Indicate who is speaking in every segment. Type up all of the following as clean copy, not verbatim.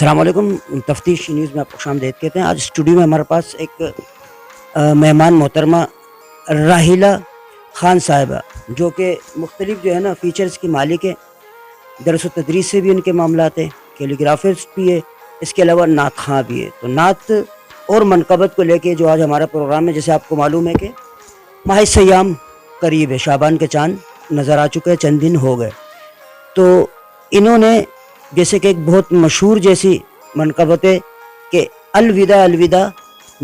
Speaker 1: السلام علیکم، تفتیش نیوز میں آپ کو خوشامدید کہتے ہیں۔ آج اسٹوڈیو میں ہمارے پاس ایک مہمان محترمہ راحیلہ خان صاحبہ، جو کہ مختلف جو ہے نا فیچرز کی مالک ہے۔ درس و تدریس سے بھی ان کے معاملات ہیں، کیلیگرافرس بھی ہے، اس کے علاوہ نعت خواں بھی ہے۔ تو نعت اور منقبت کو لے کے جو آج ہمارا پروگرام ہے، جیسے آپ کو معلوم ہے کہ ماہ سیام قریب ہے، شعبان کے چاند نظر آ چکے ہیں، چند دن ہو گئے۔ تو انہوں نے جیسے کہ ایک بہت مشہور جیسی منقبت ہے کہ الوداع الوداع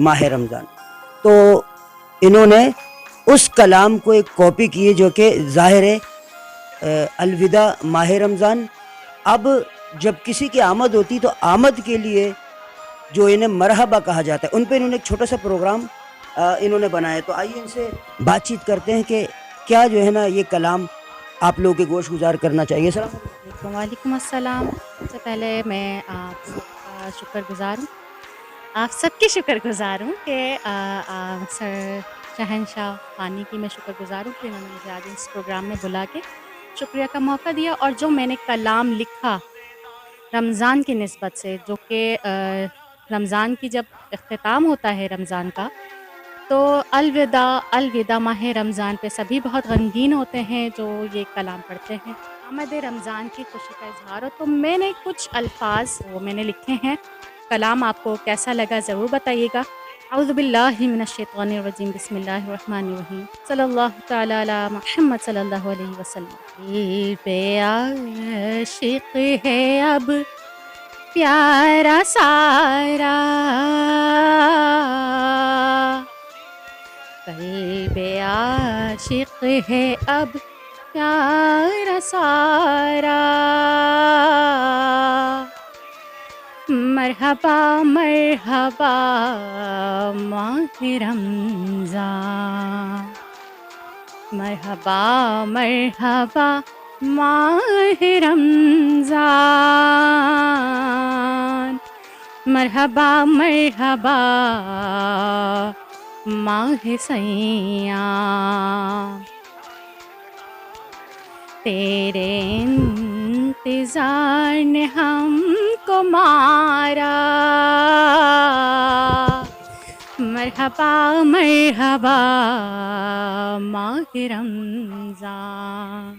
Speaker 1: ماہ رمضان، تو انہوں نے اس کلام کو ایک کاپی کی ہے جو کہ ظاہر ہے الوداع ماہ رمضان۔ اب جب کسی کی آمد ہوتی تو آمد کے لیے جو انہیں مرحبا کہا جاتا ہے، ان پہ انہوں نے ایک چھوٹا سا پروگرام انہوں نے بنایا۔ تو آئیے ان سے بات چیت کرتے ہیں کہ کیا جو ہے نا یہ کلام آپ لوگوں کے گوش گزار کرنا چاہیے۔ السلام علیکم۔
Speaker 2: وعلیکم السلام۔ سب سے پہلے میں آپ سب کا شکر گزار ہوں، آپ سب کی شکر گزار ہوں کہ سر شہنشاہ پانی کی میں شکر گزار ہوں کہ انہوں نے مجھے آج اس پروگرام میں بلا کے شکریہ کا موقع دیا، اور جو میں نے کلام لکھا رمضان کی نسبت سے، جو کہ رمضان کی جب اختتام ہوتا ہے رمضان کا، تو الوداع الوداع ماہ رمضان پہ سبھی بہت غمگین ہوتے ہیں جو یہ کلام پڑھتے ہیں۔ آمد رمضان کی خوشی کا اظہار ہو، تو میں نے کچھ الفاظ وہ میں نے لکھے ہیں۔ کلام آپ کو کیسا لگا ضرور بتائیے گا۔ اعوذ باللہ من الشیطان الرجیم، بسم اللہ الرحمن الرحیم، صلی اللہ تعالی علی محمد صلی اللہ علیہ وسلم۔ دل پہ عاشق ہے اب پیارا سارا، قلب عاشق ہے اب پیارا سارا، مرحبا مرحبا ماہ رمضان، مرحبا مرحبا ماہ رمضان، مرحبا مرحبا ماہ سیام، تیرے انتظار نے ہم کو مارا، مرحبا مرحبا ماہ رمضان،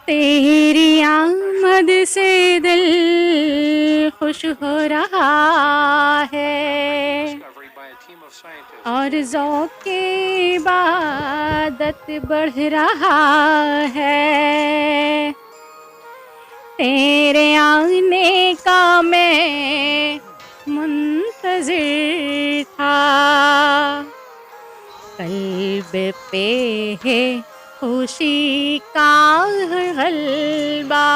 Speaker 2: تیری آمد سے دل خوش ہو رہا ہے، اور ذوق کی عبادت بڑھ رہا ہے، تیرے آنے کا میں منتظر تھا، قلب پہ ہے خوشی کا غلبہ،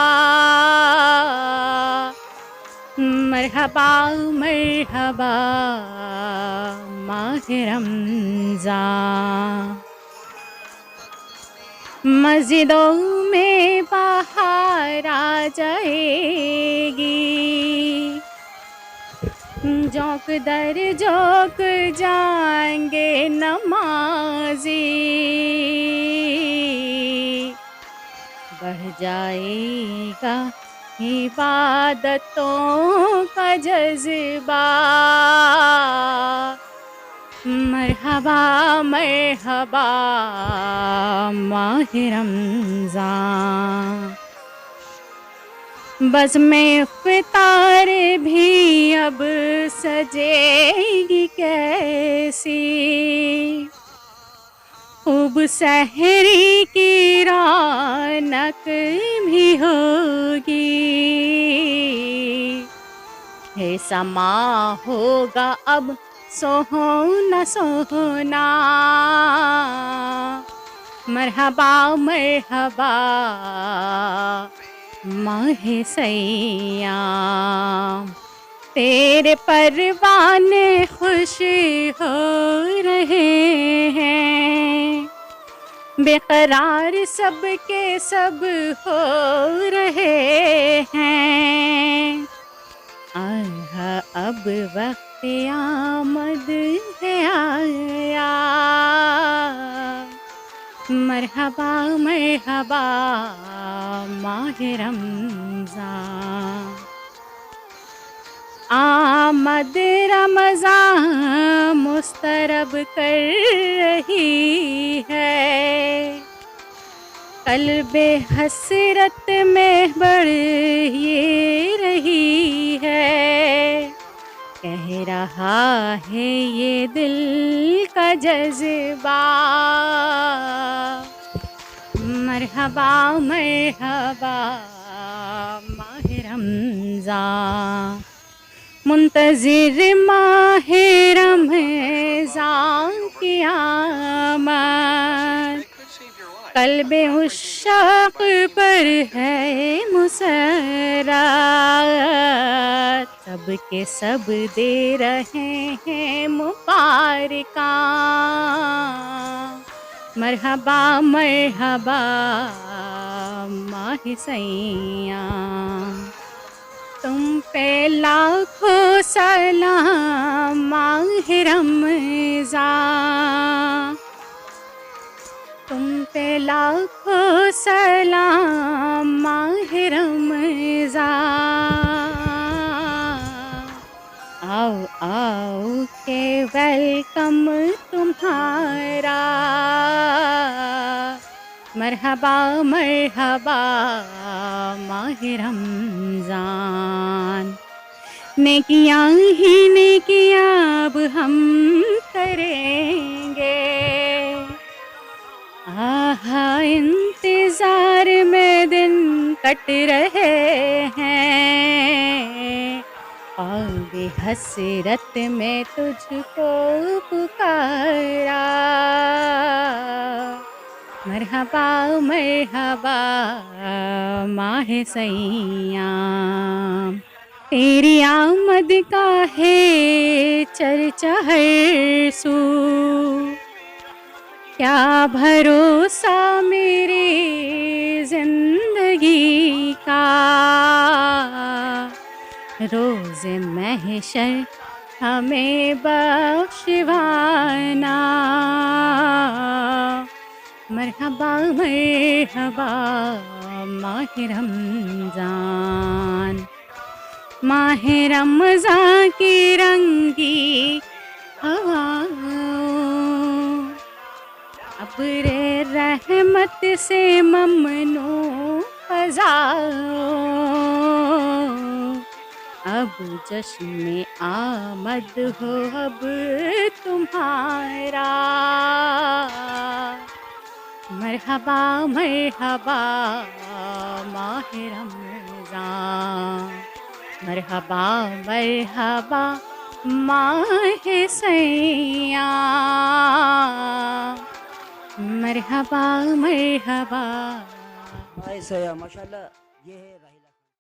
Speaker 2: مرحبا مرحبا ماہ رمضان، مسجدوں میں بہار آ جائے گی، جوک در جوک جائیں گے نمازی، بڑھ جائے گا عبادتوں کا جذبہ، مرحبا مرحبا ماہ رمضان، بس میں افطار بھی اب سجے گی کیسی، خوب سحری کی رونق بھی ہوگی، ہے سما ہوگا اب سونا سونا، مرحبا مرحبا ماہ سیام، تیرے پروانے خوش ہو رہے ہیں، بے قرار سب کے سب ہو رہے ہیں، اب وقت آمد ہے آیا، مرحبا مرحبا ماہ رمضان، آمد رمضان مسترب کر رہی ہے، قلب حسرت میں بڑھ یہ رہی ہے، کہہ رہا ہے یہ دل کا جذبہ، مرحبا مرحبا ماہ رمضان، منتظر ماہ رمضان کی آمد، قلب عشاق پر ہے مسرت، سب کے سب دے رہے ہیں مبارکاں، مرحبا مرحبا ماہ سیاں، تم پہ لاکھوں سلام ماہ رمضان، تم پہ لاکھوں سلام ماہ رمضان، آؤ آؤ کہ ویلکم تمہارا، مرحبا مرحبا ماہ رمضان، نیکیاں ہی نیکیاں اب ہم کریں گے، آہا انتظار میں دن کٹ رہے ہیں، خواب حسرت میں تجھ کو پکارا، مرحبا مرحبا ماہ سیاں، تیری آمد کا ہے چرچا ہر سو، کیا بھروسہ میری زندگی کا، روز محشر ہمیں بخشوانا، مرحبا مرحبا ماہ رمضان، ماہ رمضان کی رنگی ہواؤں، ابر رحمت سے ممنوع فضاؤں، اب جشن آمد ہو اب تمہارا، مرحبا مرحبا ماہ رمضان، مرحبا مرحبا ماہ سیاں، مرحبا مرحبا
Speaker 1: ماشاء اللہ یہ ہے راہیلہ